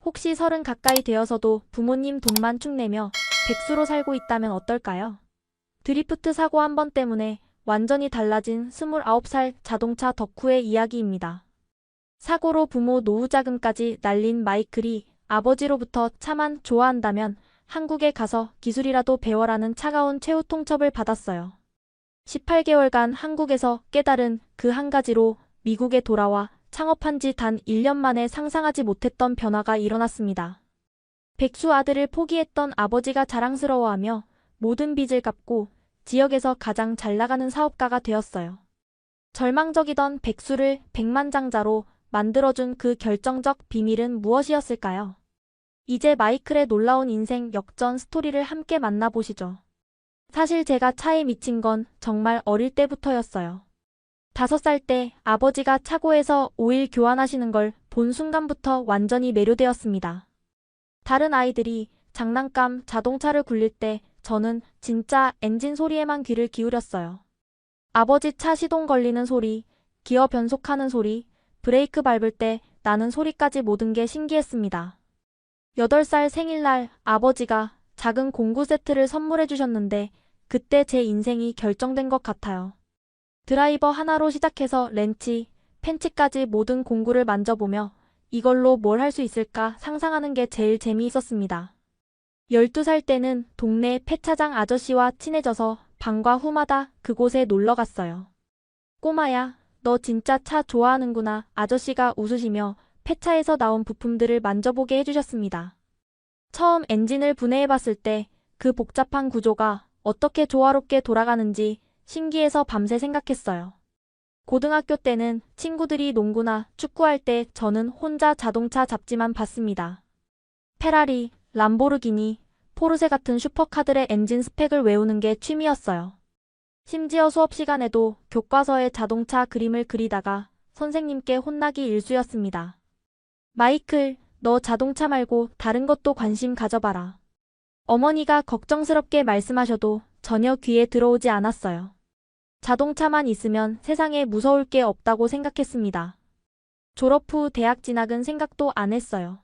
혹시 30 가까이 되어서도 부모님 돈만 축 내며 백수로 살고 있다면 어떨까요? 드리프트 사고 한 번 때문에 완전히 달라진 29살 자동차 덕후의 이야기입니다. 사고로 부모 노후 자금까지 날린 마이클이 아버지로부터 차만 좋아한다면 한국에 가서 기술이라도 배워라는 차가운 최후 통첩을 받았어요. 18개월간 한국에서 깨달은 그 한 가지로 미국에 돌아와 창업한 지 단 1년 만에 상상하지 못했던 변화가 일어났습니다. 백수 아들을 포기했던 아버지가 자랑스러워하며 모든 빚을 갚고 지역에서 가장 잘나가는 사업가가 되었어요. 절망적이던 백수를 백만장자로 만들어준 그 결정적 비밀은 무엇이었을까요? 이제 마이클의 놀라운 인생 역전 스토리를 함께 만나보시죠. 사실 제가 차에 미친 건 정말 어릴 때부터였어요. 5살 때 아버지가 차고에서 오일 교환하시는 걸 본 순간부터 완전히 매료되었습니다. 다른 아이들이 장난감 자동차를 굴릴 때 저는 진짜 엔진 소리에만 귀를 기울였어요. 아버지 차 시동 걸리는 소리, 기어 변속하는 소리, 브레이크 밟을 때 나는 소리까지 모든 게 신기했습니다. 8살 생일날 아버지가 작은 공구 세트를 선물해 주셨는데 그때 제 인생이 결정된 것 같아요. 드라이버 하나로 시작해서 렌치, 펜치까지 모든 공구를 만져보며 이걸로 뭘 할 수 있을까 상상하는 게 제일 재미있었습니다. 12살 때는 동네 폐차장 아저씨와 친해져서 방과 후마다 그곳에 놀러 갔어요. 꼬마야, 너 진짜 차 좋아하는구나. 아저씨가 웃으시며 폐차에서 나온 부품들을 만져보게 해주셨습니다. 처음 엔진을 분해해봤을 때 그 복잡한 구조가 어떻게 조화롭게 돌아가는지 신기해서 밤새 생각했어요. 고등학교 때는 친구들이 농구나 축구할 때 저는 혼자 자동차 잡지만 봤습니다. 페라리, 람보르기니, 포르쉐 같은 슈퍼카들의 엔진 스펙을 외우는 게 취미였어요. 심지어 수업 시간에도 교과서에 자동차 그림을 그리다가 선생님께 혼나기 일쑤였습니다. 마이클, 너 자동차 말고 다른 것도 관심 가져봐라. 어머니가 걱정스럽게 말씀하셔도 전혀 귀에 들어오지 않았어요. 자동차만 있으면 세상에 무서울 게 없다고 생각했습니다. 졸업 후 대학 진학은 생각도 안 했어요.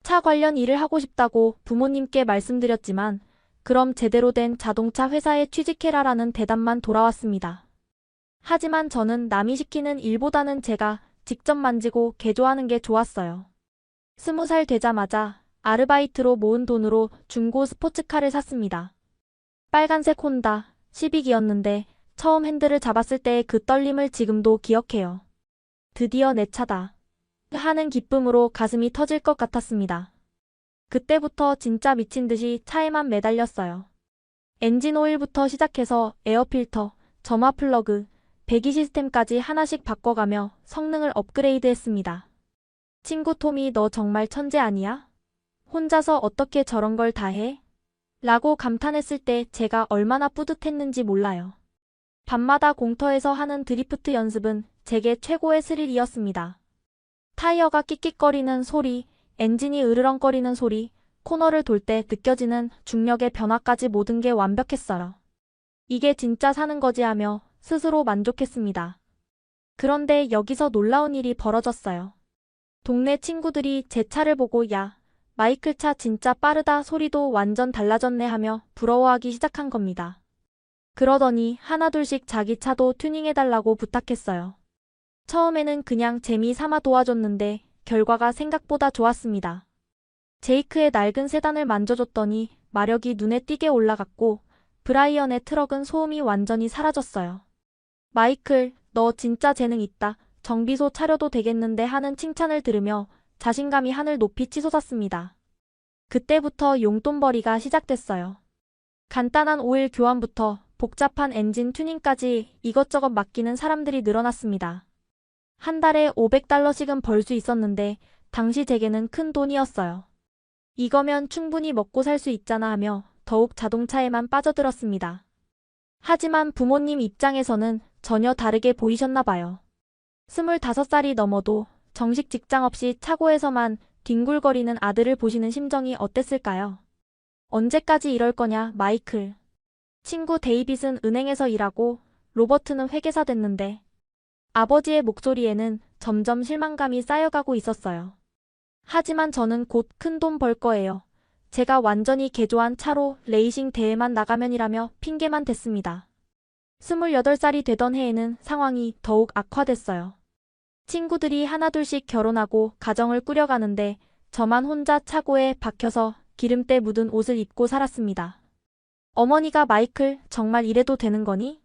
차 관련 일을 하고 싶다고 부모님께 말씀드렸지만 그럼 제대로 된 자동차 회사에 취직해라라는 대답만 돌아왔습니다. 하지만 저는 남이 시키는 일보다는 제가 직접 만지고 개조하는 게 좋았어요. 20살 되자마자 아르바이트로 모은 돈으로 중고 스포츠카를 샀습니다. 빨간색 혼다, 시빅이었는데 처음 핸들을 잡았을 때의 그 떨림을 지금도 기억해요. 드디어 내 차다 하는 기쁨으로 가슴이 터질 것 같았습니다. 그때부터 진짜 미친 듯이 차에만 매달렸어요. 엔진 오일부터 시작해서 에어필터, 점화 플러그, 배기 시스템까지 하나씩 바꿔가며 성능을 업그레이드했습니다. 친구 톰이 너 정말 천재 아니야? 혼자서 어떻게 저런 걸 다 해? 라고 감탄했을 때 제가 얼마나 뿌듯했는지 몰라요. 밤마다 공터에서 하는 드리프트 연습은 제게 최고의 스릴이었습니다. 타이어가 끽끽거리는 소리, 엔진이 으르렁거리는 소리, 코너를 돌 때 느껴지는 중력의 변화까지 모든 게 완벽했어요. 이게 진짜 사는 거지 하며 스스로 만족했습니다. 그런데 여기서 놀라운 일이 벌어졌어요. 동네 친구들이 제 차를 보고 야, 마이클 차 진짜 빠르다 소리도 완전 달라졌네 하며 부러워하기 시작한 겁니다. 그러더니 하나둘씩 자기 차도 튜닝해달라고 부탁했어요. 처음에는 그냥 재미 삼아 도와줬는데 결과가 생각보다 좋았습니다. 제이크의 낡은 세단을 만져줬더니 마력이 눈에 띄게 올라갔고 브라이언의 트럭은 소음이 완전히 사라졌어요. 마이클, 너 진짜 재능 있다. 정비소 차려도 되겠는데 하는 칭찬을 들으며 자신감이 하늘 높이 치솟았습니다. 그때부터 용돈벌이가 시작됐어요. 간단한 오일 교환부터 복잡한 엔진 튜닝까지 이것저것 맡기는 사람들이 늘어났습니다. 한 달에 $500씩은 벌 수 있었는데 당시 제게는 큰 돈이었어요. 이거면 충분히 먹고 살 수 있잖아 하며 더욱 자동차에만 빠져들었습니다. 하지만 부모님 입장에서는 전혀 다르게 보이셨나 봐요. 25살이 넘어도 정식 직장 없이 차고에서만 뒹굴거리는 아들을 보시는 심정이 어땠을까요? 언제까지 이럴 거냐, 마이클. 친구 데이빗은 은행에서 일하고 로버트는 회계사 됐는데 아버지의 목소리에는 점점 실망감이 쌓여가고 있었어요. 하지만 저는 곧 큰 돈 벌 거예요. 제가 완전히 개조한 차로 레이싱 대회만 나가면이라며 핑계만 댔습니다. 28살이 되던 해에는 상황이 더욱 악화됐어요. 친구들이 하나둘씩 결혼하고 가정을 꾸려가는데 저만 혼자 차고에 박혀서 기름때 묻은 옷을 입고 살았습니다. 어머니가 마이클, 정말 이래도 되는 거니?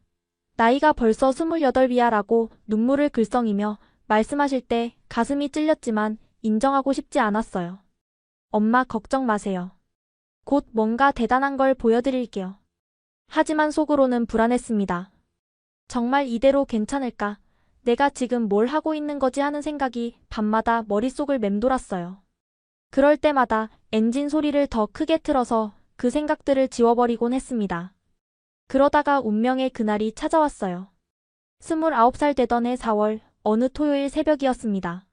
나이가 벌써 28이야 라고 눈물을 글썽이며 말씀하실 때 가슴이 찔렸지만 인정하고 싶지 않았어요. 엄마 걱정 마세요. 곧 뭔가 대단한 걸 보여드릴게요. 하지만 속으로는 불안했습니다. 정말 이대로 괜찮을까? 내가 지금 뭘 하고 있는 거지 하는 생각이 밤마다 머릿속을 맴돌았어요. 그럴 때마다 엔진 소리를 더 크게 틀어서 그 생각들을 지워버리곤 했습니다. 그러다가 운명의 그날이 찾아왔어요. 29살 되던 해 4월 어느 토요일 새벽이었습니다.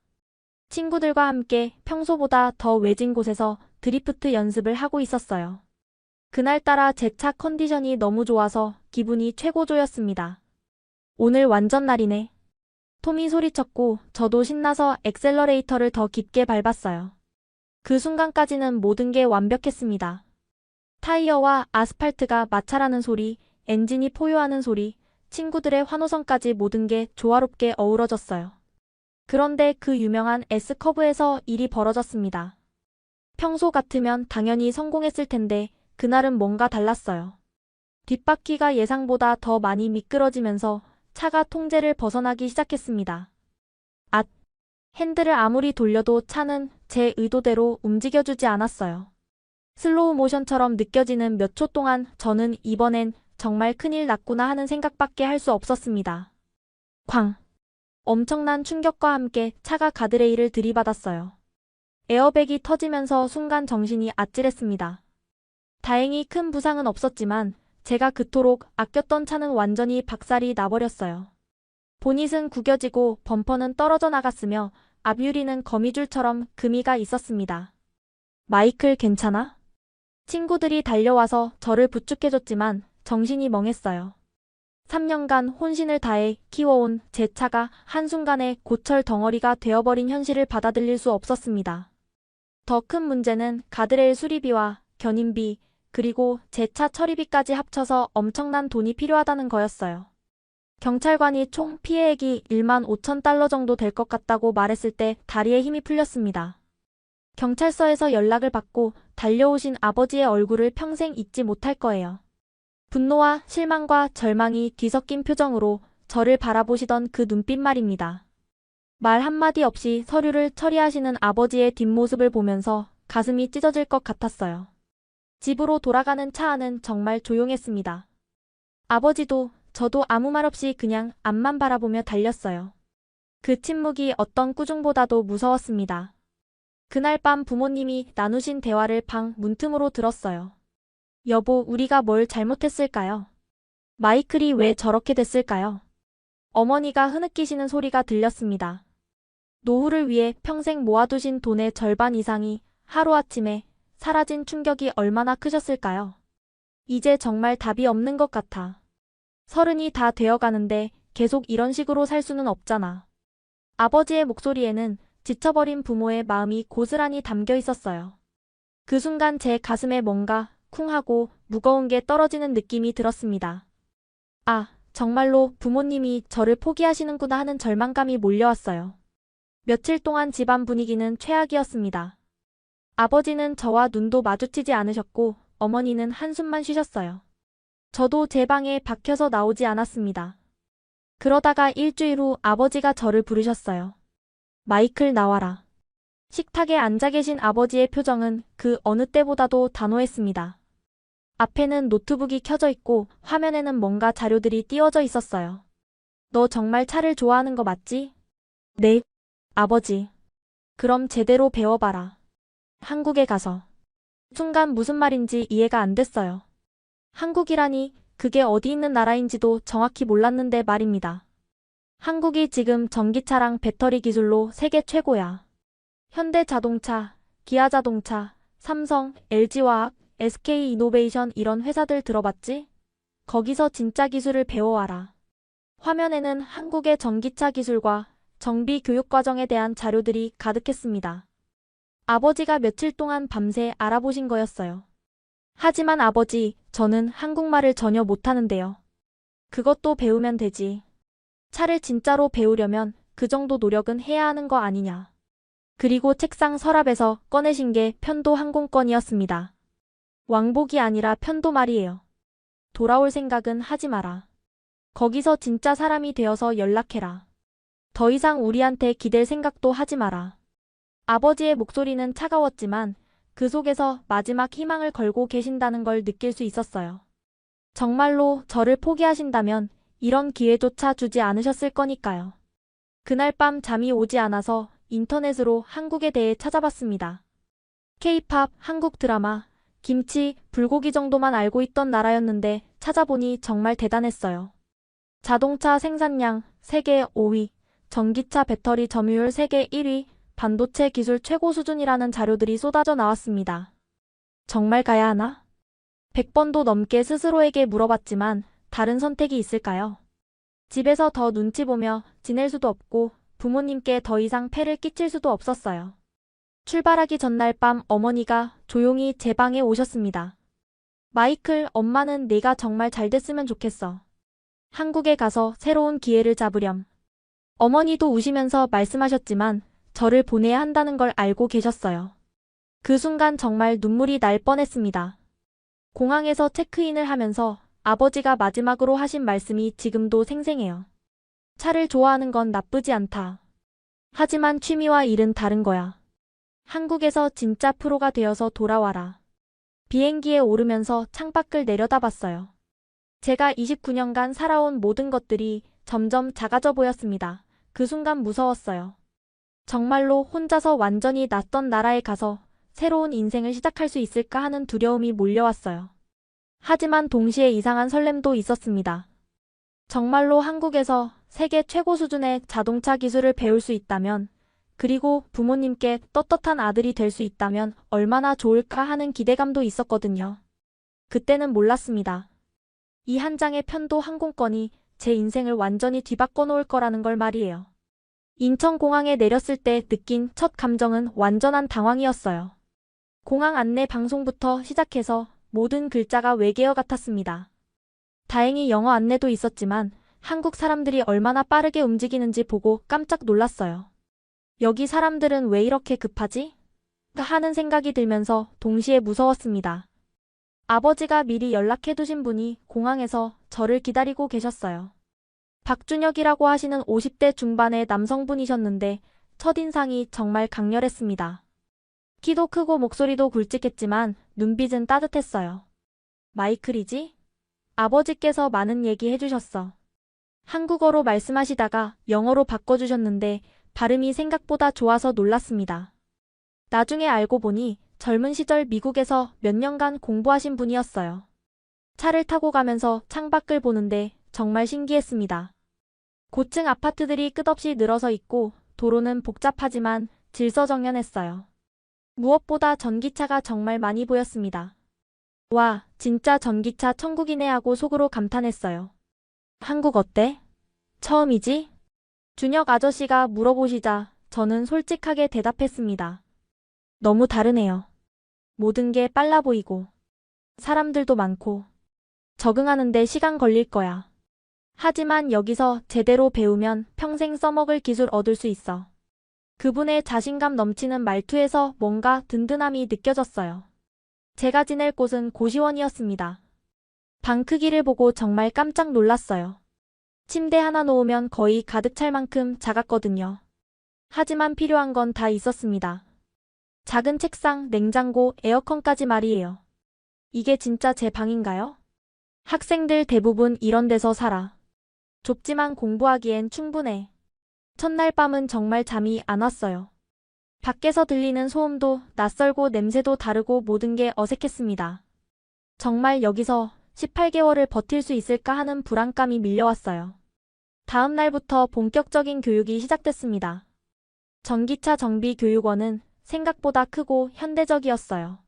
친구들과 함께 평소보다 더 외진 곳에서 드리프트 연습을 하고 있었어요. 그날따라 제 차 컨디션이 너무 좋아서 기분이 최고조였습니다. 오늘 완전 날이네. 톰이 소리쳤고 저도 신나서 액셀러레이터를 더 깊게 밟았어요. 그 순간까지는 모든 게 완벽했습니다. 타이어와 아스팔트가 마찰하는 소리, 엔진이 포효하는 소리, 친구들의 환호성까지 모든 게 조화롭게 어우러졌어요. 그런데 그 유명한 S커브에서 일이 벌어졌습니다. 평소 같으면 당연히 성공했을 텐데 그날은 뭔가 달랐어요. 뒷바퀴가 예상보다 더 많이 미끄러지면서 차가 통제를 벗어나기 시작했습니다. 앗! 핸들을 아무리 돌려도 차는 제 의도대로 움직여주지 않았어요. 슬로우 모션처럼 느껴지는 몇 초 동안 저는 이번엔 정말 큰일 났구나 하는 생각밖에 할 수 없었습니다. 쾅! 엄청난 충격과 함께 차가 가드레일을 들이받았어요. 에어백이 터지면서 순간 정신이 아찔했습니다. 다행히 큰 부상은 없었지만 제가 그토록 아꼈던 차는 완전히 박살이 나버렸어요. 보닛은 구겨지고 범퍼는 떨어져 나갔으며 앞유리는 거미줄처럼 금이가 있었습니다. 마이클 괜찮아? 친구들이 달려와서 저를 부축해줬지만 정신이 멍했어요. 3년간 혼신을 다해 키워온 제 차가 한순간에 고철 덩어리가 되어버린 현실을 받아들일 수 없었습니다. 더 큰 문제는 가드레일 수리비와 견인비, 그리고 제 차 처리비까지 합쳐서 엄청난 돈이 필요하다는 거였어요. 경찰관이 총 피해액이 1만 5천 달러 정도 될 것 같다고 말했을 때 다리에 힘이 풀렸습니다. 경찰서에서 연락을 받고 달려오신 아버지의 얼굴을 평생 잊지 못할 거예요. 분노와 실망과 절망이 뒤섞인 표정으로 저를 바라보시던 그 눈빛 말입니다. 말 한마디 없이 서류를 처리하시는 아버지의 뒷모습을 보면서 가슴이 찢어질 것 같았어요. 집으로 돌아가는 차 안은 정말 조용했습니다. 아버지도 저도 아무 말 없이 그냥 앞만 바라보며 달렸어요. 그 침묵이 어떤 꾸중보다도 무서웠습니다. 그날 밤 부모님이 나누신 대화를 방 문틈으로 들었어요. 여보, 우리가 뭘 잘못했을까요? 마이클이 왜 저렇게 됐을까요? 어머니가 흐느끼시는 소리가 들렸습니다. 노후를 위해 평생 모아두신 돈의 절반 이상이 하루아침에 사라진 충격이 얼마나 크셨을까요? 이제 정말 답이 없는 것 같아. 30이 다 되어가는데 계속 이런 식으로 살 수는 없잖아. 아버지의 목소리에는 지쳐버린 부모의 마음이 고스란히 담겨 있었어요. 그 순간 제 가슴에 뭔가 쿵하고 무거운 게 떨어지는 느낌이 들었습니다. 아, 정말로 부모님이 저를 포기하시는구나 하는 절망감이 몰려왔어요. 며칠 동안 집안 분위기는 최악이었습니다. 아버지는 저와 눈도 마주치지 않으셨고 어머니는 한숨만 쉬셨어요. 저도 제 방에 박혀서 나오지 않았습니다. 그러다가 일주일 후 아버지가 저를 부르셨어요. 마이클 나와라. 식탁에 앉아 계신 아버지의 표정은 그 어느 때보다도 단호했습니다. 앞에는 노트북이 켜져 있고 화면에는 뭔가 자료들이 띄워져 있었어요. 너 정말 차를 좋아하는 거 맞지? 네, 아버지. 그럼 제대로 배워봐라. 한국에 가서. 순간 무슨 말인지 이해가 안 됐어요. 한국이라니 그게 어디 있는 나라인지도 정확히 몰랐는데 말입니다. 한국이 지금 전기차랑 배터리 기술로 세계 최고야. 현대자동차, 기아자동차, 삼성, LG화학, SK이노베이션 이런 회사들 들어봤지? 거기서 진짜 기술을 배워와라. 화면에는 한국의 전기차 기술과 정비 교육 과정에 대한 자료들이 가득했습니다. 아버지가 며칠 동안 밤새 알아보신 거였어요. 하지만 아버지, 저는 한국말을 전혀 못하는데요. 그것도 배우면 되지. 차를 진짜로 배우려면 그 정도 노력은 해야 하는 거 아니냐. 그리고 책상 서랍에서 꺼내신 게 편도 항공권이었습니다. 왕복이 아니라 편도 말이에요. 돌아올 생각은 하지 마라. 거기서 진짜 사람이 되어서 연락해라. 더 이상 우리한테 기댈 생각도 하지 마라. 아버지의 목소리는 차가웠지만 그 속에서 마지막 희망을 걸고 계신다는 걸 느낄 수 있었어요. 정말로 저를 포기하신다면 이런 기회조차 주지 않으셨을 거니까요. 그날 밤 잠이 오지 않아서 인터넷으로 한국에 대해 찾아봤습니다. K-팝, 한국 드라마, 김치, 불고기 정도만 알고 있던 나라였는데 찾아보니 정말 대단했어요. 자동차 생산량 세계 5위, 전기차 배터리 점유율 세계 1위, 반도체 기술 최고 수준이라는 자료들이 쏟아져 나왔습니다. 정말 가야 하나? 100번도 넘게 스스로에게 물어봤지만 다른 선택이 있을까요? 집에서 더 눈치 보며 지낼 수도 없고 부모님께 더 이상 폐를 끼칠 수도 없었어요. 출발하기 전날 밤 어머니가 조용히 제 방에 오셨습니다. 마이클, 엄마는 내가 정말 잘 됐으면 좋겠어. 한국에 가서 새로운 기회를 잡으렴. 어머니도 우시면서 말씀하셨지만 저를 보내야 한다는 걸 알고 계셨어요. 그 순간 정말 눈물이 날 뻔했습니다. 공항에서 체크인을 하면서 아버지가 마지막으로 하신 말씀이 지금도 생생해요. 차를 좋아하는 건 나쁘지 않다. 하지만 취미와 일은 다른 거야. 한국에서 진짜 프로가 되어서 돌아와라. 비행기에 오르면서 창밖을 내려다봤어요. 제가 29년간 살아온 모든 것들이 점점 작아져 보였습니다. 그 순간 무서웠어요. 정말로 혼자서 완전히 낯선 나라에 가서 새로운 인생을 시작할 수 있을까 하는 두려움이 몰려왔어요. 하지만 동시에 이상한 설렘도 있었습니다. 정말로 한국에서 세계 최고 수준의 자동차 기술을 배울 수 있다면, 그리고 부모님께 떳떳한 아들이 될 수 있다면 얼마나 좋을까 하는 기대감도 있었거든요. 그때는 몰랐습니다. 이 한 장의 편도 항공권이 제 인생을 완전히 뒤바꿔 놓을 거라는 걸 말이에요. 인천공항에 내렸을 때 느낀 첫 감정은 완전한 당황이었어요. 공항 안내 방송부터 시작해서 모든 글자가 외계어 같았습니다. 다행히 영어 안내도 있었지만 한국 사람들이 얼마나 빠르게 움직이는지 보고 깜짝 놀랐어요. 여기 사람들은 왜 이렇게 급하지? 하는 생각이 들면서 동시에 무서웠습니다. 아버지가 미리 연락해두신 분이 공항에서 저를 기다리고 계셨어요. 박준혁이라고 하시는 50대 중반의 남성분이셨는데 첫인상이 정말 강렬했습니다. 키도 크고 목소리도 굵직했지만 눈빛은 따뜻했어요. 마이클이지? 아버지께서 많은 얘기 해주셨어. 한국어로 말씀하시다가 영어로 바꿔주셨는데 발음이 생각보다 좋아서 놀랐습니다. 나중에 알고 보니 젊은 시절 미국에서 몇 년간 공부하신 분이었어요. 차를 타고 가면서 창밖을 보는데 정말 신기했습니다. 고층 아파트들이 끝없이 늘어서 있고 도로는 복잡하지만 질서정연했어요. 무엇보다 전기차가 정말 많이 보였습니다. 와, 진짜 전기차 천국이네 하고 속으로 감탄했어요. 한국 어때? 처음이지? 준혁 아저씨가 물어보시자 저는 솔직하게 대답했습니다. 너무 다르네요. 모든 게 빨라 보이고 사람들도 많고 적응하는데 시간 걸릴 거야. 하지만 여기서 제대로 배우면 평생 써먹을 기술 얻을 수 있어. 그분의 자신감 넘치는 말투에서 뭔가 든든함이 느껴졌어요. 제가 지낼 곳은 고시원이었습니다. 방 크기를 보고 정말 깜짝 놀랐어요. 침대 하나 놓으면 거의 가득 찰 만큼 작았거든요. 하지만 필요한 건 다 있었습니다. 작은 책상, 냉장고, 에어컨까지 말이에요. 이게 진짜 제 방인가요? 학생들 대부분 이런 데서 살아. 좁지만 공부하기엔 충분해. 첫날 밤은 정말 잠이 안 왔어요. 밖에서 들리는 소음도 낯설고 냄새도 다르고 모든 게 어색했습니다. 정말 여기서 18개월을 버틸 수 있을까 하는 불안감이 밀려왔어요. 다음 날부터 본격적인 교육이 시작됐습니다. 전기차 정비 교육원은 생각보다 크고 현대적이었어요.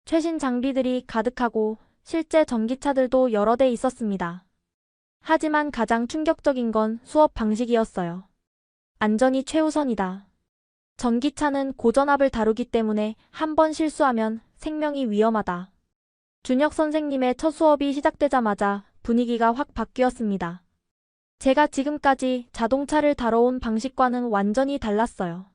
최신 장비들이 가득하고 실제 전기차들도 여러 대 있었습니다. 하지만 가장 충격적인 건 수업 방식이었어요. 안전이 최우선이다. 전기차는 고전압을 다루기 때문에 한 번 실수하면 생명이 위험하다. 준혁 선생님의 첫 수업이 시작되자마자 분위기가 확 바뀌었습니다. 제가 지금까지 자동차를 다뤄온 방식과는 완전히 달랐어요.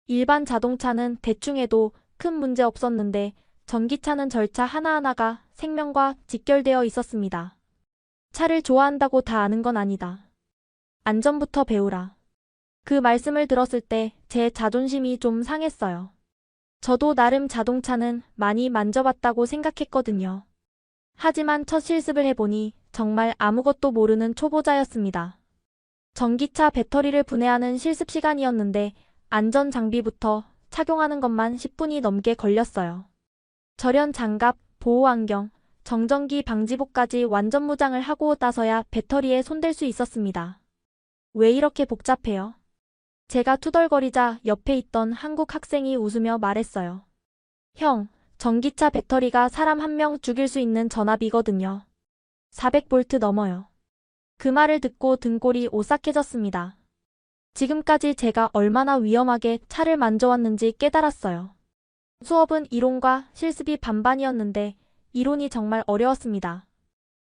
일반 자동차는 대충 해도 큰 문제 없었는데 전기차는 절차 하나하나가 생명과 직결되어 있었습니다. 차를 좋아한다고 다 아는 건 아니다. 안전부터 배우라. 그 말씀을 들었을 때 제 자존심이 좀 상했어요. 저도 나름 자동차는 많이 만져봤다고 생각했거든요. 하지만 첫 실습을 해보니 정말 아무것도 모르는 초보자였습니다. 전기차 배터리를 분해하는 실습 시간이었는데 안전 장비부터 착용하는 것만 10분이 넘게 걸렸어요. 절연 장갑, 보호 안경, 정전기 방지복까지 완전 무장을 하고 나서야 배터리에 손댈 수 있었습니다. 왜 이렇게 복잡해요? 제가 투덜거리자 옆에 있던 한국 학생이 웃으며 말했어요. 형, 전기차 배터리가 사람 한 명 죽일 수 있는 전압이거든요. 400V 넘어요. 그 말을 듣고 등골이 오싹해졌습니다. 지금까지 제가 얼마나 위험하게 차를 만져왔는지 깨달았어요. 수업은 이론과 실습이 반반이었는데 이론이 정말 어려웠습니다.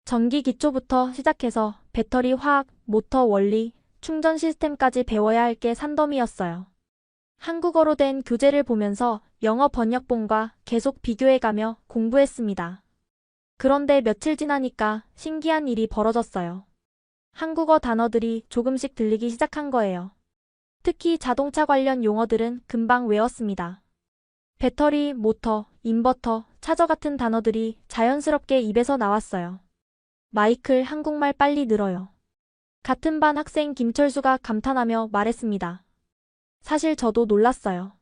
전기 기초부터 시작해서 배터리 화학, 모터 원리, 충전 시스템까지 배워야 할 게 산더미였어요. 한국어로 된 교재를 보면서 영어 번역본과 계속 비교해가며 공부했습니다. 그런데 며칠 지나니까 신기한 일이 벌어졌어요. 한국어 단어들이 조금씩 들리기 시작한 거예요. 특히 자동차 관련 용어들은 금방 외웠습니다. 배터리, 모터, 인버터, 차저 같은 단어들이 자연스럽게 입에서 나왔어요. 마이클 한국말 빨리 늘어요. 같은 반 학생 김철수가 감탄하며 말했습니다. 사실 저도 놀랐어요.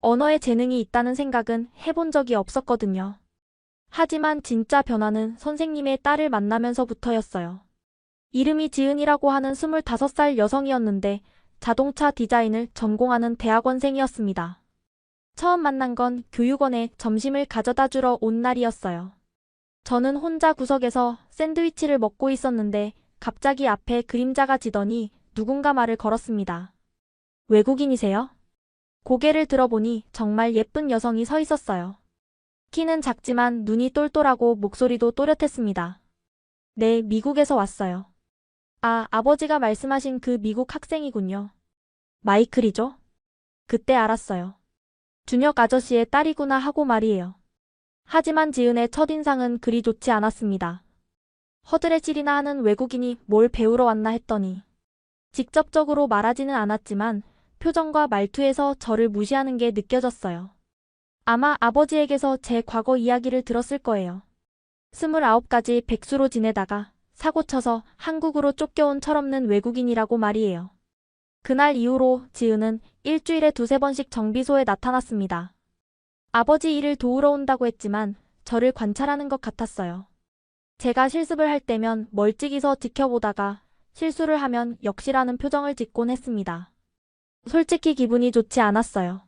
언어에 재능이 있다는 생각은 해본 적이 없었거든요. 하지만 진짜 변화는 선생님의 딸을 만나면서부터였어요. 이름이 지은이라고 하는 25살 여성이었는데 자동차 디자인을 전공하는 대학원생이었습니다. 처음 만난 건 교육원에 점심을 가져다 주러 온 날이었어요. 저는 혼자 구석에서 샌드위치를 먹고 있었는데 갑자기 앞에 그림자가 지더니 누군가 말을 걸었습니다. 외국인이세요? 고개를 들어보니 정말 예쁜 여성이 서 있었어요. 키는 작지만 눈이 똘똘하고 목소리도 또렷했습니다. 네, 미국에서 왔어요. 아, 아버지가 말씀하신 그 미국 학생이군요. 마이클이죠? 그때 알았어요. 준혁 아저씨의 딸이구나 하고 말이에요. 하지만 지은의 첫인상은 그리 좋지 않았습니다. 허드레질이나 하는 외국인이 뭘 배우러 왔나 했더니 직접적으로 말하지는 않았지만 표정과 말투에서 저를 무시하는 게 느껴졌어요. 아마 아버지에게서 제 과거 이야기를 들었을 거예요. 29까지 백수로 지내다가 사고쳐서 한국으로 쫓겨온 철없는 외국인이라고 말이에요. 그날 이후로 지은은 일주일에 2~3번씩 정비소에 나타났습니다. 아버지 일을 도우러 온다고 했지만 저를 관찰하는 것 같았어요. 제가 실습을 할 때면 멀찍이서 지켜보다가 실수를 하면 역시라는 표정을 짓곤 했습니다. 솔직히 기분이 좋지 않았어요.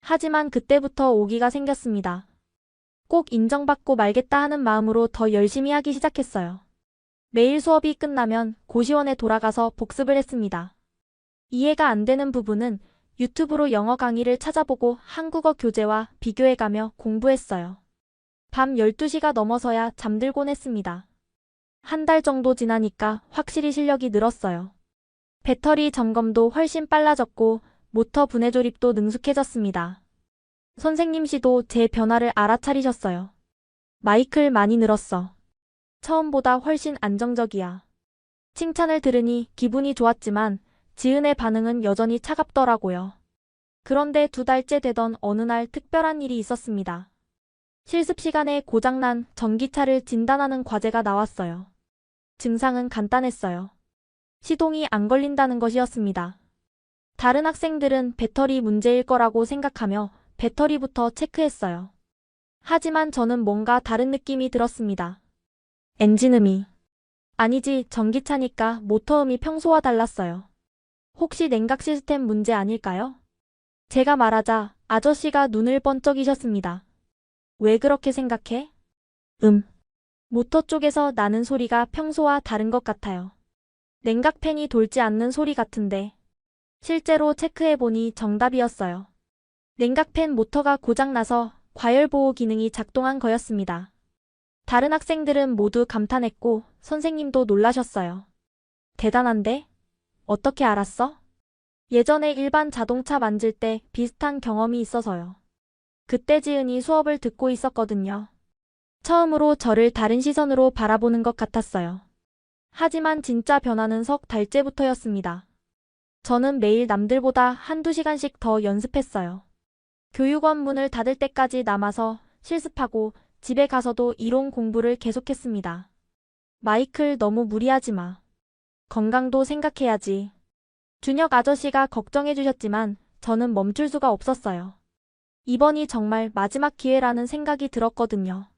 하지만 그때부터 오기가 생겼습니다. 꼭 인정받고 말겠다 하는 마음으로 더 열심히 하기 시작했어요. 매일 수업이 끝나면 고시원에 돌아가서 복습을 했습니다. 이해가 안 되는 부분은 유튜브로 영어 강의를 찾아보고 한국어 교재와 비교해가며 공부했어요. 밤 12시가 넘어서야 잠들곤 했습니다. 한 달 정도 지나니까 확실히 실력이 늘었어요. 배터리 점검도 훨씬 빨라졌고 모터 분해 조립도 능숙해졌습니다. 선생님 씨도 제 변화를 알아차리셨어요. 마이클 많이 늘었어. 처음보다 훨씬 안정적이야. 칭찬을 들으니 기분이 좋았지만 지은의 반응은 여전히 차갑더라고요. 그런데 2달째 되던 어느 날 특별한 일이 있었습니다. 실습 시간에 고장난 전기차를 진단하는 과제가 나왔어요. 증상은 간단했어요. 시동이 안 걸린다는 것이었습니다. 다른 학생들은 배터리 문제일 거라고 생각하며 배터리부터 체크했어요. 하지만 저는 뭔가 다른 느낌이 들었습니다. 엔진음이. 아니지, 전기차니까 모터음이 평소와 달랐어요. 혹시 냉각 시스템 문제 아닐까요? 제가 말하자 아저씨가 눈을 번쩍이셨습니다. 왜 그렇게 생각해? 모터 쪽에서 나는 소리가 평소와 다른 것 같아요. 냉각팬이 돌지 않는 소리 같은데. 실제로 체크해보니 정답이었어요. 냉각팬 모터가 고장나서 과열보호 기능이 작동한 거였습니다. 다른 학생들은 모두 감탄했고 선생님도 놀라셨어요. 대단한데? 어떻게 알았어? 예전에 일반 자동차 만질 때 비슷한 경험이 있어서요. 그때 지은이 수업을 듣고 있었거든요. 처음으로 저를 다른 시선으로 바라보는 것 같았어요. 하지만 진짜 변화는 석 달째부터였습니다. 저는 매일 남들보다 한두 시간씩 더 연습했어요. 교육원 문을 닫을 때까지 남아서 실습하고 집에 가서도 이론 공부를 계속했습니다. 마이클, 너무 무리하지 마. 건강도 생각해야지. 준혁 아저씨가 걱정해 주셨지만 저는 멈출 수가 없었어요. 이번이 정말 마지막 기회라는 생각이 들었거든요.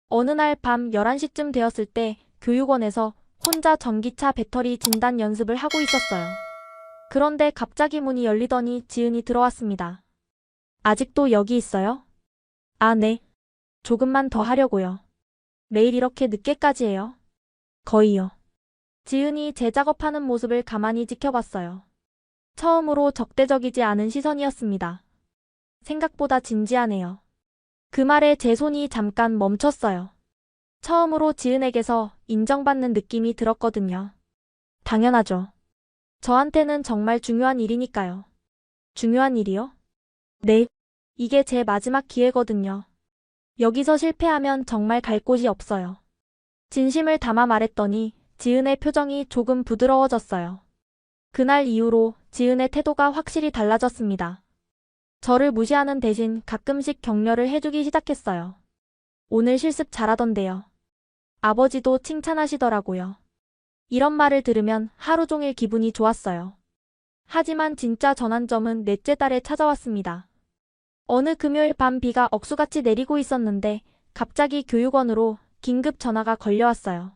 어느 날 밤 11시쯤 되었을 때 교육원에서 혼자 전기차 배터리 진단 연습을 하고 있었어요. 그런데 갑자기 문이 열리더니 지은이 들어왔습니다. 아직도 여기 있어요? 아, 네. 조금만 더 하려고요. 매일 이렇게 늦게까지 해요? 거의요. 지은이 제 작업하는 모습을 가만히 지켜봤어요. 처음으로 적대적이지 않은 시선이었습니다. 생각보다 진지하네요. 그 말에 제 손이 잠깐 멈췄어요. 처음으로 지은에게서 인정받는 느낌이 들었거든요. 당연하죠. 저한테는 정말 중요한 일이니까요. 중요한 일이요? 네. 이게 제 마지막 기회거든요. 여기서 실패하면 정말 갈 곳이 없어요. 진심을 담아 말했더니 지은의 표정이 조금 부드러워졌어요. 그날 이후로 지은의 태도가 확실히 달라졌습니다. 저를 무시하는 대신 가끔씩 격려를 해주기 시작했어요. 오늘 실습 잘하던데요. 아버지도 칭찬하시더라고요. 이런 말을 들으면 하루 종일 기분이 좋았어요. 하지만 진짜 전환점은 넷째 달에 찾아왔습니다. 어느 금요일 밤 비가 억수같이 내리고 있었는데 갑자기 교육원으로 긴급 전화가 걸려왔어요.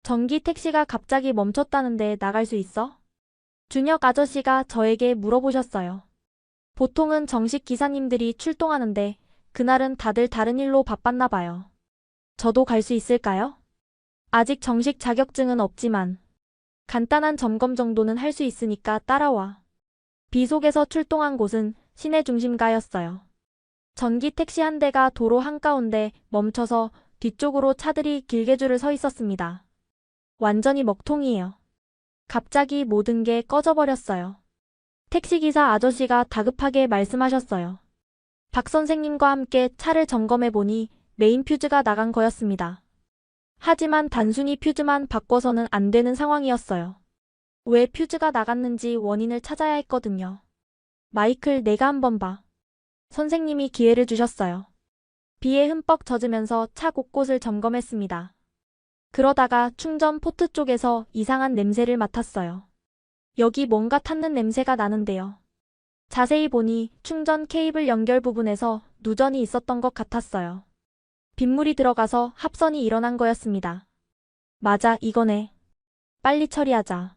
전기 택시가 갑자기 멈췄다는데 나갈 수 있어? 준혁 아저씨가 저에게 물어보셨어요. 보통은 정식 기사님들이 출동하는데 그날은 다들 다른 일로 바빴나 봐요. 저도 갈 수 있을까요? 아직 정식 자격증은 없지만 간단한 점검 정도는 할 수 있으니까 따라와. 비 속에서 출동한 곳은 시내 중심가였어요. 전기 택시 한 대가 도로 한가운데 멈춰서 뒤쪽으로 차들이 길게 줄을 서 있었습니다. 완전히 먹통이에요. 갑자기 모든 게 꺼져버렸어요. 택시기사 아저씨가 다급하게 말씀하셨어요. 박 선생님과 함께 차를 점검해보니 메인 퓨즈가 나간 거였습니다. 하지만 단순히 퓨즈만 바꿔서는 안 되는 상황이었어요. 왜 퓨즈가 나갔는지 원인을 찾아야 했거든요. 마이클, 내가 한번 봐. 선생님이 기회를 주셨어요. 비에 흠뻑 젖으면서 차 곳곳을 점검했습니다. 그러다가 충전 포트 쪽에서 이상한 냄새를 맡았어요. 여기 뭔가 탔는 냄새가 나는데요. 자세히 보니 충전 케이블 연결 부분에서 누전이 있었던 것 같았어요. 빗물이 들어가서 합선이 일어난 거였습니다. 맞아, 이거네. 빨리 처리하자.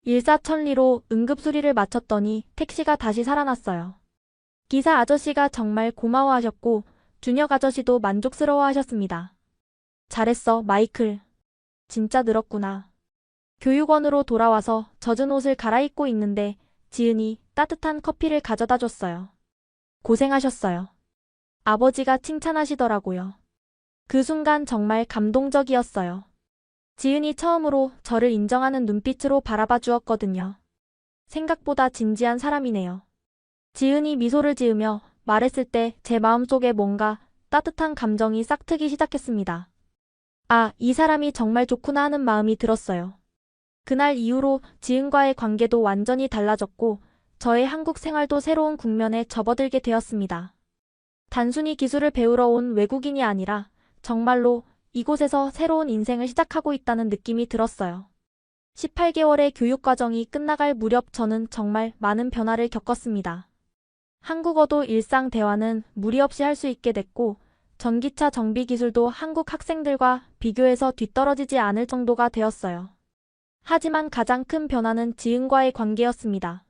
일사천리로 응급수리를 마쳤더니 택시가 다시 살아났어요. 기사 아저씨가 정말 고마워하셨고 준혁 아저씨도 만족스러워하셨습니다. 잘했어, 마이클. 진짜 늘었구나. 교육원으로 돌아와서 젖은 옷을 갈아입고 있는데 지은이 따뜻한 커피를 가져다 줬어요. 고생하셨어요. 아버지가 칭찬하시더라고요. 그 순간 정말 감동적이었어요. 지은이 처음으로 저를 인정하는 눈빛으로 바라봐 주었거든요. 생각보다 진지한 사람이네요. 지은이 미소를 지으며 말했을 때 제 마음속에 뭔가 따뜻한 감정이 싹트기 시작했습니다. 아, 이 사람이 정말 좋구나 하는 마음이 들었어요. 그날 이후로 지은과의 관계도 완전히 달라졌고 저의 한국 생활도 새로운 국면에 접어들게 되었습니다. 단순히 기술을 배우러 온 외국인이 아니라 정말로 이곳에서 새로운 인생을 시작하고 있다는 느낌이 들었어요. 18개월의 교육 과정이 끝나갈 무렵 저는 정말 많은 변화를 겪었습니다. 한국어도 일상 대화는 무리 없이 할 수 있게 됐고 전기차 정비 기술도 한국 학생들과 비교해서 뒤떨어지지 않을 정도가 되었어요. 하지만 가장 큰 변화는 지은과의 관계였습니다.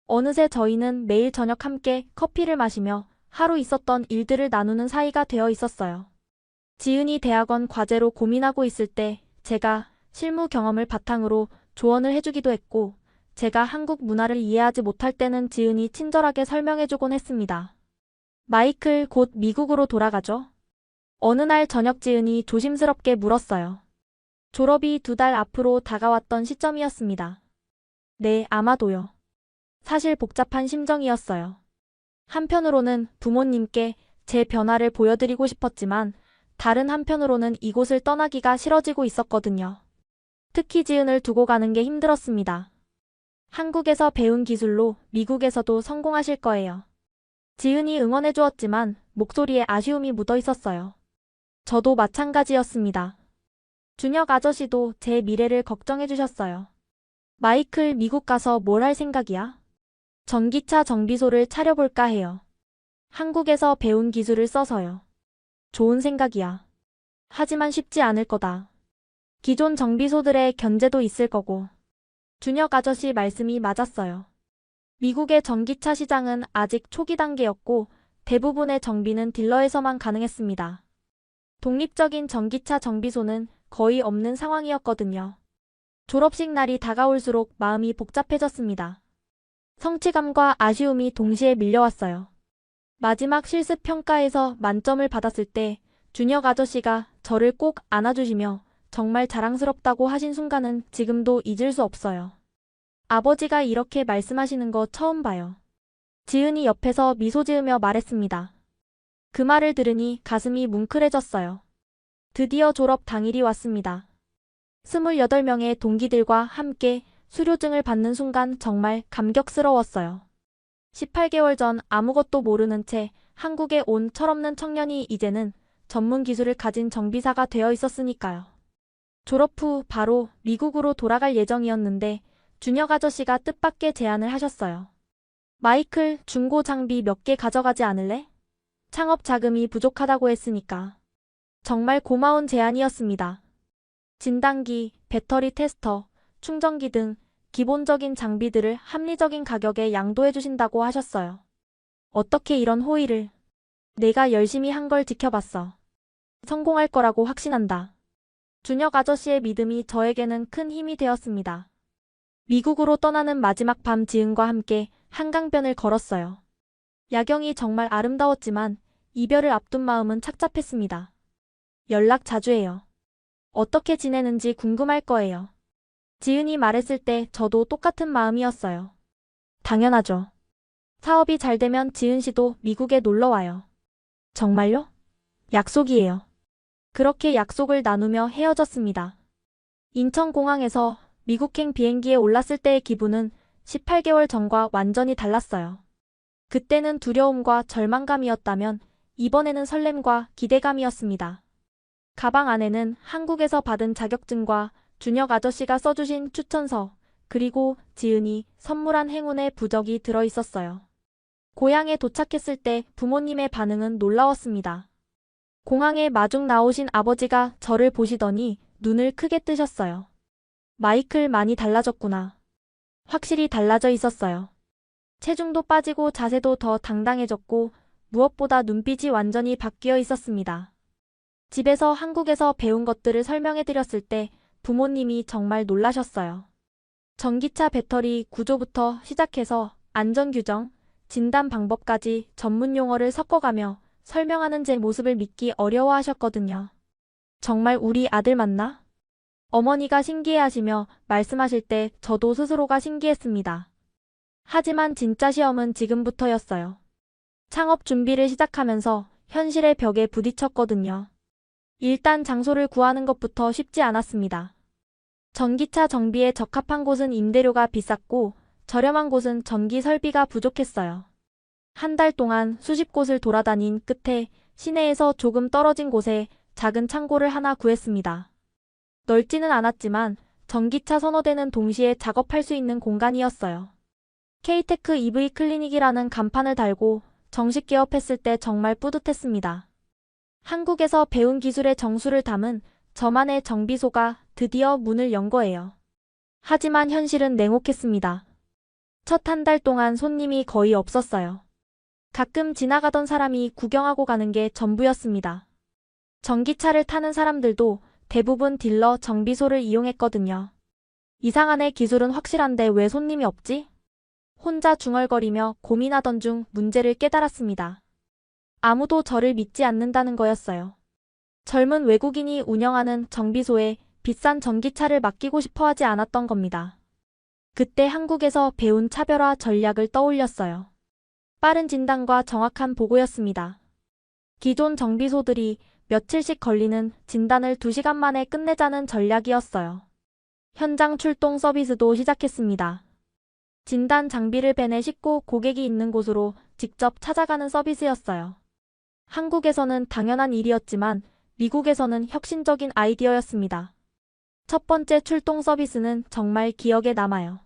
어느새 저희는 매일 저녁 함께 커피를 마시며 하루 있었던 일들을 나누는 사이가 되어 있었어요. 지은이 대학원 과제로 고민하고 있을 때 제가 실무 경험을 바탕으로 조언을 해주기도 했고 제가 한국 문화를 이해하지 못할 때는 지은이 친절하게 설명해주곤 했습니다. 마이클 곧 미국으로 돌아가죠? 어느 날 저녁 지은이 조심스럽게 물었어요. 졸업이 2달 앞으로 다가왔던 시점이었습니다. 네, 아마도요. 사실 복잡한 심정이었어요. 한편으로는 부모님께 제 변화를 보여드리고 싶었지만 다른 한편으로는 이곳을 떠나기가 싫어지고 있었거든요. 특히 지은을 두고 가는 게 힘들었습니다. 한국에서 배운 기술로 미국에서도 성공하실 거예요. 지은이 응원해 주었지만 목소리에 아쉬움이 묻어 있었어요. 저도 마찬가지였습니다. 준혁 아저씨도 제 미래를 걱정해 주셨어요. 마이클 미국 가서 뭘 할 생각이야? 전기차 정비소를 차려볼까 해요. 한국에서 배운 기술을 써서요. 좋은 생각이야. 하지만 쉽지 않을 거다. 기존 정비소들의 견제도 있을 거고. 준혁 아저씨 말씀이 맞았어요. 미국의 전기차 시장은 아직 초기 단계였고 대부분의 정비는 딜러에서만 가능했습니다. 독립적인 전기차 정비소는 거의 없는 상황이었거든요. 졸업식 날이 다가올수록 마음이 복잡해졌습니다. 성취감과 아쉬움이 동시에 밀려왔어요. 마지막 실습 평가에서 만점을 받았을 때 준혁 아저씨가 저를 꼭 안아주시며 정말 자랑스럽다고 하신 순간은 지금도 잊을 수 없어요. 아버지가 이렇게 말씀하시는 거 처음 봐요. 지은이 옆에서 미소 지으며 말했습니다. 그 말을 들으니 가슴이 뭉클해졌어요. 드디어 졸업 당일이 왔습니다. 28명의 동기들과 함께 수료증을 받는 순간 정말 감격스러웠어요. 18개월 전 아무것도 모르는 채 한국에 온 철없는 청년이 이제는 전문 기술을 가진 정비사가 되어 있었으니까요. 졸업 후 바로 미국으로 돌아갈 예정이었는데 준혁 아저씨가 뜻밖의 제안을 하셨어요. 마이클, 중고 장비 몇 개 가져가지 않을래? 창업 자금이 부족하다고 했으니까. 정말 고마운 제안이었습니다. 진단기, 배터리 테스터, 충전기 등 기본적인 장비들을 합리적인 가격에 양도해 주신다고 하셨어요. 어떻게 이런 호의를. 내가 열심히 한 걸 지켜봤어. 성공할 거라고 확신한다. 준혁 아저씨의 믿음이 저에게는 큰 힘이 되었습니다. 미국으로 떠나는 마지막 밤 지은과 함께 한강변을 걸었어요. 야경이 정말 아름다웠지만 이별을 앞둔 마음은 착잡했습니다. 연락 자주 해요. 어떻게 지내는지 궁금할 거예요. 지은이 말했을 때 저도 똑같은 마음이었어요. 당연하죠. 사업이 잘 되면 지은 씨도 미국에 놀러 와요. 정말요? 약속이에요. 그렇게 약속을 나누며 헤어졌습니다. 인천공항에서 미국행 비행기에 올랐을 때의 기분은 18개월 전과 완전히 달랐어요. 그때는 두려움과 절망감이었다면 이번에는 설렘과 기대감이었습니다. 가방 안에는 한국에서 받은 자격증과 준혁 아저씨가 써주신 추천서, 그리고 지은이 선물한 행운의 부적이 들어있었어요. 고향에 도착했을 때 부모님의 반응은 놀라웠습니다. 공항에 마중 나오신 아버지가 저를 보시더니 눈을 크게 뜨셨어요. 마이클 많이 달라졌구나. 확실히 달라져 있었어요. 체중도 빠지고 자세도 더 당당해졌고 무엇보다 눈빛이 완전히 바뀌어 있었습니다. 집에서 한국에서 배운 것들을 설명해드렸을 때 부모님이 정말 놀라셨어요. 전기차 배터리 구조부터 시작해서 안전규정, 진단 방법까지 전문 용어를 섞어가며 설명하는 제 모습을 믿기 어려워하셨거든요. 정말 우리 아들 맞나? 어머니가 신기해하시며 말씀하실 때 저도 스스로가 신기했습니다. 하지만 진짜 시험은 지금부터였어요. 창업 준비를 시작하면서 현실의 벽에 부딪혔거든요. 일단 장소를 구하는 것부터 쉽지 않았습니다. 전기차 정비에 적합한 곳은 임대료가 비쌌고 저렴한 곳은 전기 설비가 부족했어요. 한 달 동안 수십 곳을 돌아다닌 끝에 시내에서 조금 떨어진 곳에 작은 창고를 하나 구했습니다. 넓지는 않았지만 전기차 선호대는 동시에 작업할 수 있는 공간이었어요. K-테크 EV 클리닉이라는 간판을 달고 정식 개업했을 때 정말 뿌듯했습니다. 한국에서 배운 기술의 정수를 담은 저만의 정비소가 드디어 문을 연 거예요. 하지만 현실은 냉혹했습니다. 첫 한 달 동안 손님이 거의 없었어요. 가끔 지나가던 사람이 구경하고 가는 게 전부였습니다. 전기차를 타는 사람들도 대부분 딜러 정비소를 이용했거든요. 이상하네, 기술은 확실한데 왜 손님이 없지? 혼자 중얼거리며 고민하던 중 문제를 깨달았습니다. 아무도 저를 믿지 않는다는 거였어요. 젊은 외국인이 운영하는 정비소에 비싼 전기차를 맡기고 싶어 하지 않았던 겁니다. 그때 한국에서 배운 차별화 전략을 떠올렸어요. 빠른 진단과 정확한 보고였습니다. 기존 정비소들이 며칠씩 걸리는 진단을 2시간 만에 끝내자는 전략이었어요. 현장 출동 서비스도 시작했습니다. 진단 장비를 벤에 싣고 고객이 있는 곳으로 직접 찾아가는 서비스였어요. 한국에서는 당연한 일이었지만 미국에서는 혁신적인 아이디어였습니다. 첫 번째 출동 서비스는 정말 기억에 남아요.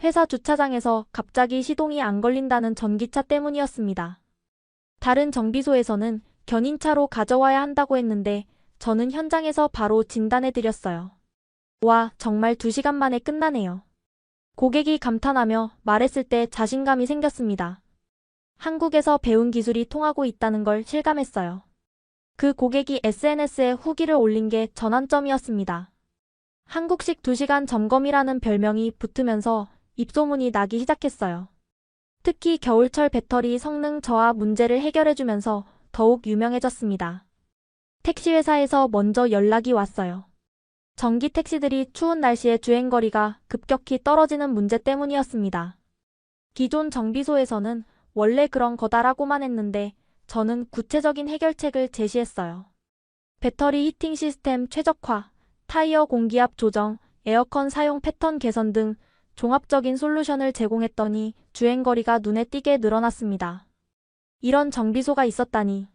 회사 주차장에서 갑자기 시동이 안 걸린다는 전기차 때문이었습니다. 다른 정비소에서는 견인차로 가져와야 한다고 했는데 저는 현장에서 바로 진단해드렸어요. 와, 정말 2시간 만에 끝나네요. 고객이 감탄하며 말했을 때 자신감이 생겼습니다. 한국에서 배운 기술이 통하고 있다는 걸 실감했어요. 그 고객이 SNS에 후기를 올린 게 전환점이었습니다. 한국식 2시간 점검이라는 별명이 붙으면서 입소문이 나기 시작했어요. 특히 겨울철 배터리 성능 저하 문제를 해결해주면서 더욱 유명해졌습니다. 택시회사에서 먼저 연락이 왔어요. 전기 택시들이 추운 날씨에 주행거리가 급격히 떨어지는 문제 때문이었습니다. 기존 정비소에서는 원래 그런 거다라고만 했는데 저는 구체적인 해결책을 제시했어요. 배터리 히팅 시스템 최적화, 타이어 공기압 조정, 에어컨 사용 패턴 개선 등 종합적인 솔루션을 제공했더니 주행거리가 눈에 띄게 늘어났습니다. 이런 정비소가 있었다니.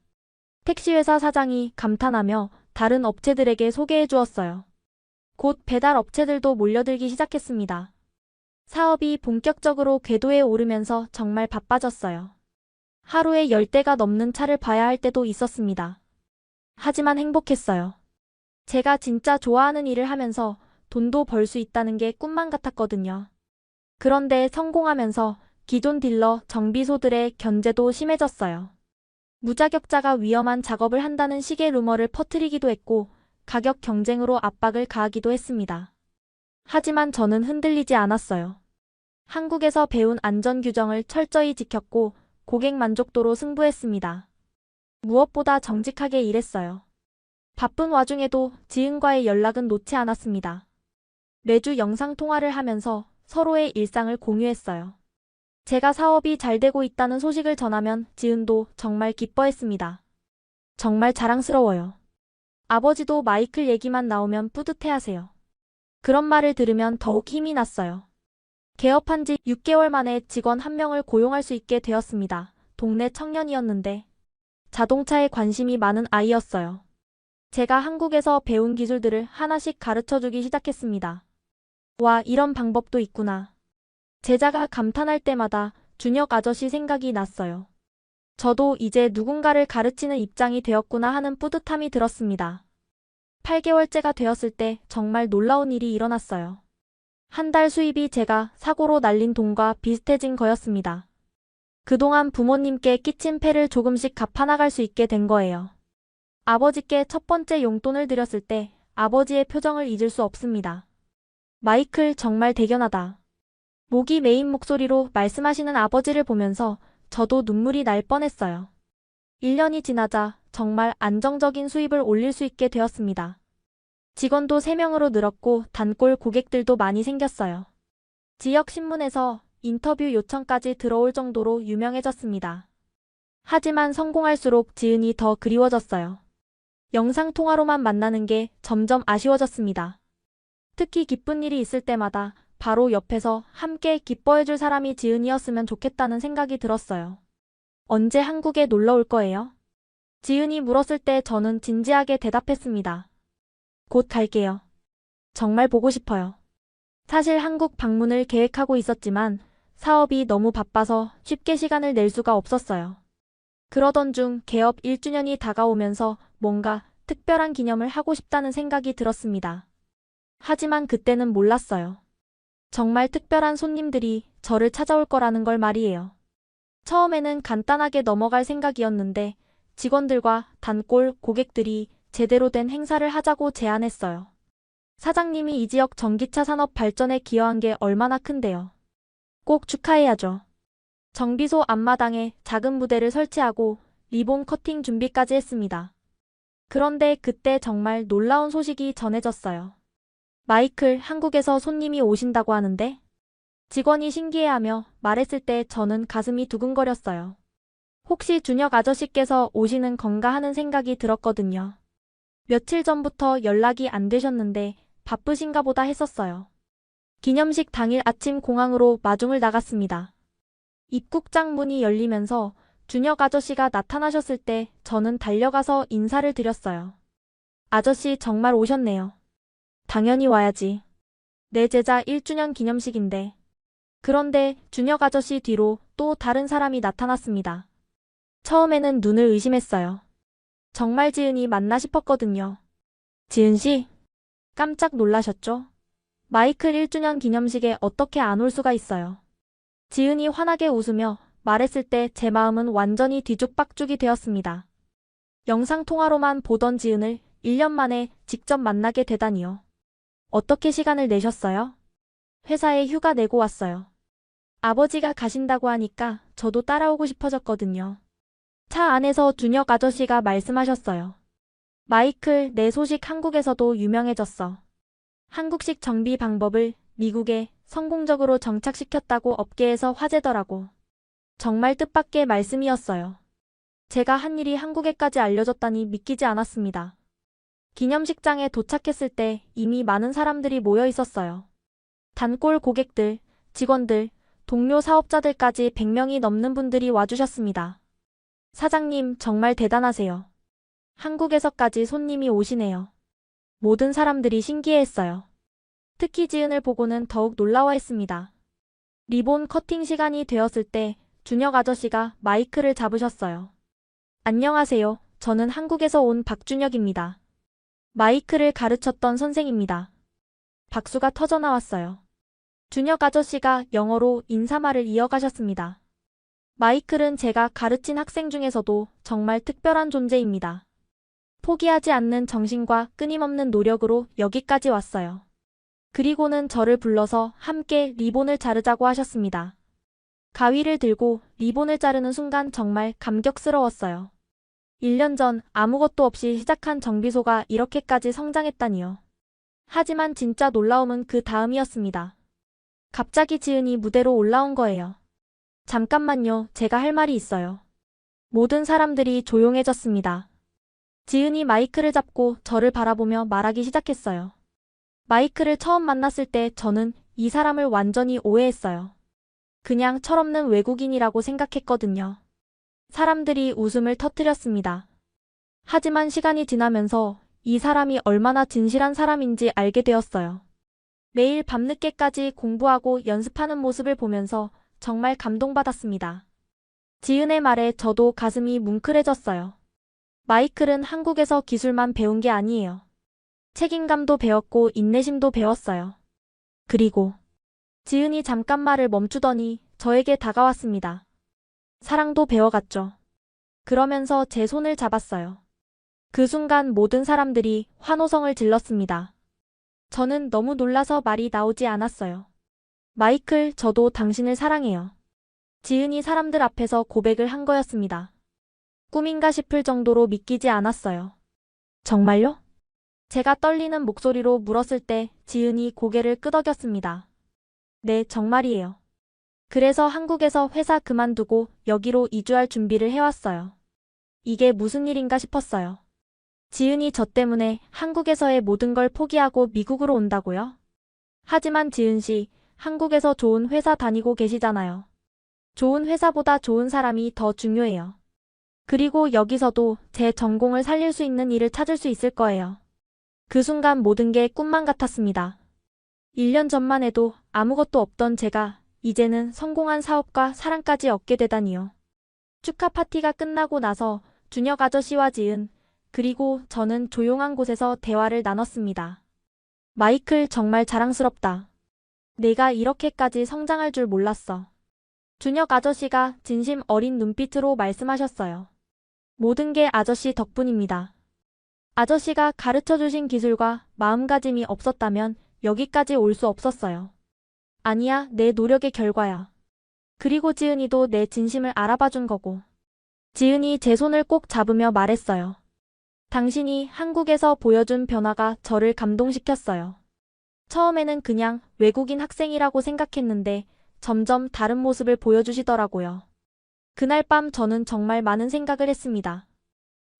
택시회사 사장이 감탄하며 다른 업체들에게 소개해 주었어요. 곧 배달 업체들도 몰려들기 시작했습니다. 사업이 본격적으로 궤도에 오르면서 정말 바빠졌어요. 하루에 10대가 넘는 차를 봐야 할 때도 있었습니다. 하지만 행복했어요. 제가 진짜 좋아하는 일을 하면서 돈도 벌 수 있다는 게 꿈만 같았거든요. 그런데 성공하면서 기존 딜러 정비소들의 견제도 심해졌어요. 무자격자가 위험한 작업을 한다는 식의 루머를 퍼뜨리기도 했고 가격 경쟁으로 압박을 가하기도 했습니다. 하지만 저는 흔들리지 않았어요. 한국에서 배운 안전 규정을 철저히 지켰고 고객 만족도로 승부했습니다. 무엇보다 정직하게 일했어요. 바쁜 와중에도 지인과의 연락은 놓지 않았습니다. 매주 영상통화를 하면서 서로의 일상을 공유했어요. 제가 사업이 잘 되고 있다는 소식을 전하면 지은도 정말 기뻐했습니다. 정말 자랑스러워요. 아버지도 마이클 얘기만 나오면 뿌듯해하세요. 그런 말을 들으면 더욱 힘이 났어요. 개업한 지 6개월 만에 직원 1명을 고용할 수 있게 되었습니다. 동네 청년이었는데 자동차에 관심이 많은 아이였어요. 제가 한국에서 배운 기술들을 하나씩 가르쳐주기 시작했습니다. 와, 이런 방법도 있구나. 제자가 감탄할 때마다 준혁 아저씨 생각이 났어요. 저도 이제 누군가를 가르치는 입장이 되었구나 하는 뿌듯함이 들었습니다. 8개월째가 되었을 때 정말 놀라운 일이 일어났어요. 한 달 수입이 제가 사고로 날린 돈과 비슷해진 거였습니다. 그동안 부모님께 끼친 폐를 조금씩 갚아나갈 수 있게 된 거예요. 아버지께 첫 번째 용돈을 드렸을 때 아버지의 표정을 잊을 수 없습니다. 마이클 정말 대견하다. 목이 메인 목소리로 말씀하시는 아버지를 보면서 저도 눈물이 날 뻔했어요. 1년이 지나자 정말 안정적인 수입을 올릴 수 있게 되었습니다. 직원도 3명으로 늘었고 단골 고객들도 많이 생겼어요. 지역 신문에서 인터뷰 요청까지 들어올 정도로 유명해졌습니다. 하지만 성공할수록 지은이 더 그리워졌어요. 영상통화로만 만나는 게 점점 아쉬워졌습니다. 특히 기쁜 일이 있을 때마다 바로 옆에서 함께 기뻐해줄 사람이 지은이었으면 좋겠다는 생각이 들었어요. 언제 한국에 놀러 올 거예요? 지은이 물었을 때 저는 진지하게 대답했습니다. 곧 갈게요. 정말 보고 싶어요. 사실 한국 방문을 계획하고 있었지만 사업이 너무 바빠서 쉽게 시간을 낼 수가 없었어요. 그러던 중 개업 1주년이 다가오면서 뭔가 특별한 기념을 하고 싶다는 생각이 들었습니다. 하지만 그때는 몰랐어요. 정말 특별한 손님들이 저를 찾아올 거라는 걸 말이에요. 처음에는 간단하게 넘어갈 생각이었는데 직원들과 단골 고객들이 제대로 된 행사를 하자고 제안했어요. 사장님이 이 지역 전기차 산업 발전에 기여한 게 얼마나 큰데요. 꼭 축하해야죠. 정비소 앞마당에 작은 무대를 설치하고 리본 커팅 준비까지 했습니다. 그런데 그때 정말 놀라운 소식이 전해졌어요. 마이클, 한국에서 손님이 오신다고 하는데? 직원이 신기해하며 말했을 때 저는 가슴이 두근거렸어요. 혹시 준혁 아저씨께서 오시는 건가 하는 생각이 들었거든요. 며칠 전부터 연락이 안 되셨는데 바쁘신가 보다 했었어요. 기념식 당일 아침 공항으로 마중을 나갔습니다. 입국장 문이 열리면서 준혁 아저씨가 나타나셨을 때 저는 달려가서 인사를 드렸어요. 아저씨 정말 오셨네요. 당연히 와야지. 내 제자 1주년 기념식인데. 그런데 준혁 아저씨 뒤로 또 다른 사람이 나타났습니다. 처음에는 눈을 의심했어요. 정말 지은이 맞나 싶었거든요. 지은 씨? 깜짝 놀라셨죠? 마이클 1주년 기념식에 어떻게 안 올 수가 있어요. 지은이 환하게 웃으며 말했을 때 제 마음은 완전히 뒤죽박죽이 되었습니다. 영상통화로만 보던 지은을 1년 만에 직접 만나게 되다니요. 어떻게 시간을 내셨어요? 회사에 휴가 내고 왔어요. 아버지가 가신다고 하니까 저도 따라오고 싶어졌거든요. 차 안에서 준혁 아저씨가 말씀하셨어요. 마이클, 내 소식 한국에서도 유명해졌어. 한국식 정비 방법을 미국에 성공적으로 정착시켰다고 업계에서 화제더라고. 정말 뜻밖의 말씀이었어요. 제가 한 일이 한국에까지 알려졌다니 믿기지 않았습니다. 기념식장에 도착했을 때 이미 많은 사람들이 모여 있었어요. 단골 고객들, 직원들, 동료 사업자들까지 100명이 넘는 분들이 와주셨습니다. 사장님 정말 대단하세요. 한국에서까지 손님이 오시네요. 모든 사람들이 신기해했어요. 특히 지은을 보고는 더욱 놀라워했습니다. 리본 커팅 시간이 되었을 때 준혁 아저씨가 마이크를 잡으셨어요. 안녕하세요. 저는 한국에서 온 박준혁입니다. 마이크를 가르쳤던 선생입니다. 박수가 터져나왔어요. 준혁 아저씨가 영어로 인사말을 이어가셨습니다. 마이클은 제가 가르친 학생 중에서도 정말 특별한 존재입니다. 포기하지 않는 정신과 끊임없는 노력으로 여기까지 왔어요. 그리고는 저를 불러서 함께 리본을 자르자고 하셨습니다. 가위를 들고 리본을 자르는 순간 정말 감격스러웠어요. 1년 전 아무것도 없이 시작한 정비소가 이렇게까지 성장했다니요. 하지만 진짜 놀라움은 그 다음이었습니다. 갑자기 지은이 무대로 올라온 거예요. 잠깐만요, 제가 할 말이 있어요. 모든 사람들이 조용해졌습니다. 지은이 마이크를 잡고 저를 바라보며 말하기 시작했어요. 마이크를 처음 만났을 때 저는 이 사람을 완전히 오해했어요. 그냥 철없는 외국인이라고 생각했거든요. 사람들이 웃음을 터뜨렸습니다. 하지만 시간이 지나면서 이 사람이 얼마나 진실한 사람인지 알게 되었어요. 매일 밤늦게까지 공부하고 연습하는 모습을 보면서 정말 감동받았습니다. 지은의 말에 저도 가슴이 뭉클해졌어요. 마이클은 한국에서 기술만 배운 게 아니에요. 책임감도 배웠고 인내심도 배웠어요. 그리고 지은이 잠깐 말을 멈추더니 저에게 다가왔습니다. 사랑도 배워갔죠. 그러면서 제 손을 잡았어요. 그 순간 모든 사람들이 환호성을 질렀습니다. 저는 너무 놀라서 말이 나오지 않았어요. 마이클, 저도 당신을 사랑해요. 지은이 사람들 앞에서 고백을 한 거였습니다. 꿈인가 싶을 정도로 믿기지 않았어요. 정말요? 제가 떨리는 목소리로 물었을 때 지은이 고개를 끄덕였습니다. 네, 정말이에요. 그래서 한국에서 회사 그만두고 여기로 이주할 준비를 해왔어요. 이게 무슨 일인가 싶었어요. 지은이 저 때문에 한국에서의 모든 걸 포기하고 미국으로 온다고요? 하지만 지은 씨, 한국에서 좋은 회사 다니고 계시잖아요. 좋은 회사보다 좋은 사람이 더 중요해요. 그리고 여기서도 제 전공을 살릴 수 있는 일을 찾을 수 있을 거예요. 그 순간 모든 게 꿈만 같았습니다. 1년 전만 해도 아무것도 없던 제가 이제는 성공한 사업과 사랑까지 얻게 되다니요. 축하 파티가 끝나고 나서 준혁 아저씨와 지은, 그리고 저는 조용한 곳에서 대화를 나눴습니다. 마이클, 정말 자랑스럽다. 내가 이렇게까지 성장할 줄 몰랐어. 준혁 아저씨가 진심 어린 눈빛으로 말씀하셨어요. 모든 게 아저씨 덕분입니다. 아저씨가 가르쳐 주신 기술과 마음가짐이 없었다면 여기까지 올 수 없었어요. 아니야, 내 노력의 결과야. 그리고 지은이도 내 진심을 알아봐 준 거고. 지은이 제 손을 꼭 잡으며 말했어요. 당신이 한국에서 보여준 변화가 저를 감동시켰어요. 처음에는 그냥 외국인 학생이라고 생각했는데 점점 다른 모습을 보여주시더라고요. 그날 밤 저는 정말 많은 생각을 했습니다.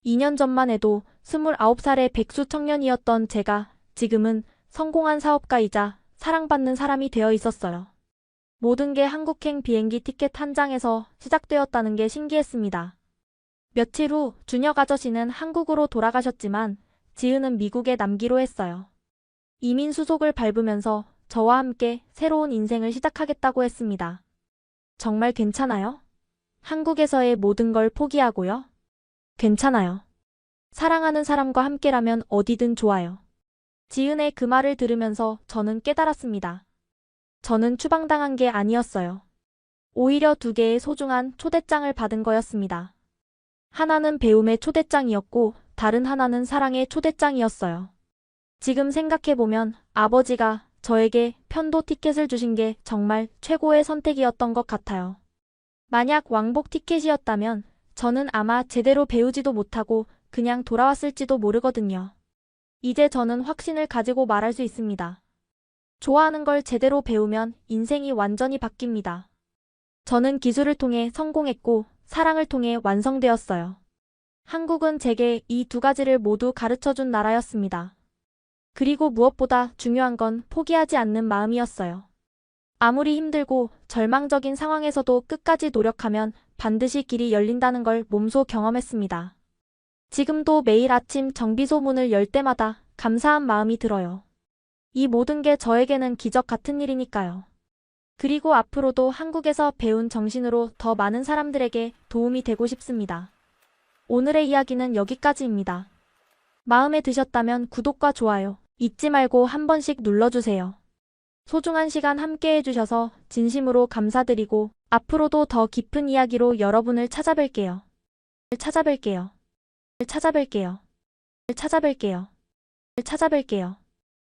2년 전만 해도 29살의 백수 청년이었던 제가 지금은 성공한 사업가이자 사랑받는 사람이 되어 있었어요. 모든 게 한국행 비행기 티켓 한 장에서 시작되었다는 게 신기했습니다. 며칠 후 준혁 아저씨는 한국으로 돌아가셨지만 지은은 미국에 남기로 했어요. 이민 수속을 밟으면서 저와 함께 새로운 인생을 시작하겠다고 했습니다. 정말 괜찮아요? 한국에서의 모든 걸 포기하고요? 괜찮아요. 사랑하는 사람과 함께라면 어디든 좋아요. 지은의 그 말을 들으면서 저는 깨달았습니다. 저는 추방당한 게 아니었어요. 오히려 2개의 소중한 초대장을 받은 거였습니다. 하나는 배움의 초대장이었고 다른 하나는 사랑의 초대장이었어요. 지금 생각해보면 아버지가 저에게 편도 티켓을 주신 게 정말 최고의 선택이었던 것 같아요. 만약 왕복 티켓이었다면 저는 아마 제대로 배우지도 못하고 그냥 돌아왔을지도 모르거든요. 이제 저는 확신을 가지고 말할 수 있습니다. 좋아하는 걸 제대로 배우면 인생이 완전히 바뀝니다. 저는 기술을 통해 성공했고 사랑을 통해 완성되었어요. 한국은 제게 이 2가지를 모두 가르쳐준 나라였습니다. 그리고 무엇보다 중요한 건 포기하지 않는 마음이었어요. 아무리 힘들고 절망적인 상황에서도 끝까지 노력하면 반드시 길이 열린다는 걸 몸소 경험했습니다. 지금도 매일 아침 정비소 문을 열 때마다 감사한 마음이 들어요. 이 모든 게 저에게는 기적 같은 일이니까요. 그리고 앞으로도 한국에서 배운 정신으로 더 많은 사람들에게 도움이 되고 싶습니다. 오늘의 이야기는 여기까지입니다. 마음에 드셨다면 구독과 좋아요 잊지 말고 한 번씩 눌러주세요. 소중한 시간 함께 해주셔서 진심으로 감사드리고 앞으로도 더 깊은 이야기로 여러분을 찾아뵐게요. 찾아뵐게요. 찾아뵐게요. 찾아뵐게요. 찾아뵐게요.